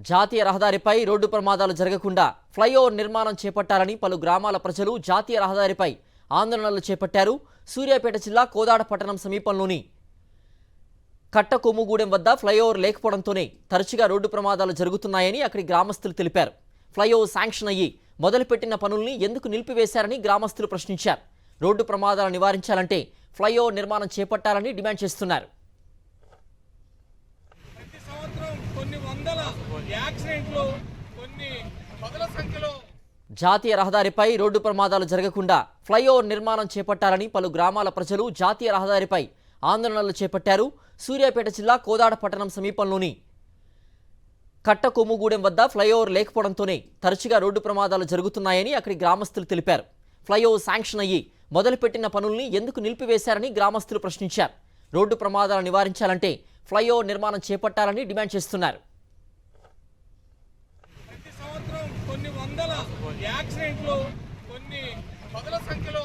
జాతీయ రహదారిపై రోడ్డు ప్రమాదాలు జరగకుండా ఫ్లైఓవర్ నిర్మాణం చేపట్టాలని పలు గ్రామాల ప్రజలు జాతీయ రహదారిపై ఆందోళనలు చేపట్టారు. సూర్యాపేట జిల్లా కోదాడ పట్టణం సమీపంలోని కట్టకొమ్ముగూడెం వద్ద ఫ్లైఓవర్ లేకపోవడంతోనే తరచుగా రోడ్డు ప్రమాదాలు జరుగుతున్నాయని అక్కడి గ్రామస్తులు తెలిపారు. ఫ్లైఓవర్ శాంక్షన్ అయ్యి మొదలుపెట్టిన పనుల్ని ఎందుకు నిలిపివేశారని గ్రామస్తులు ప్రశ్నించారు. రోడ్డు ప్రమాదాలు నివారించాలంటే ఫ్లైఓవర్ నిర్మాణం చేపట్టాలని డిమాండ్ చేస్తున్నారు. జాతీయ రహదారిపై రోడ్డు ప్రమాదాలు జరగకుండా ఫ్లైఓవర్ నిర్మాణం చేపట్టాలని పలు గ్రామాల ప్రజలు జాతీయ రహదారిపై ఆందోళనలు చేపట్టారు. సూర్యాపేట జిల్లా కోదాడ పట్టణం సమీపంలోని కట్టకొమ్ముగూడెం వద్ద ఫ్లైఓవర్ లేకపోవడంతోనే తరచుగా రోడ్డు ప్రమాదాలు జరుగుతున్నాయని అక్కడి గ్రామస్తులు తెలిపారు. ఫ్లైఓవర్ శాంక్షన్ అయ్యి మొదలుపెట్టిన పనుల్ని ఎందుకు నిలిపివేశారని గ్రామస్తులు ప్రశ్నించారు. రోడ్డు ప్రమాదాలు నివారించాలంటే ఫ్లైఓవర్ నిర్మాణం చేపట్టాలని డిమాండ్ చేస్తున్నారు. కొన్ని వందల యాక్సిడెంట్లు, కొన్ని పదుల సంఖ్యలో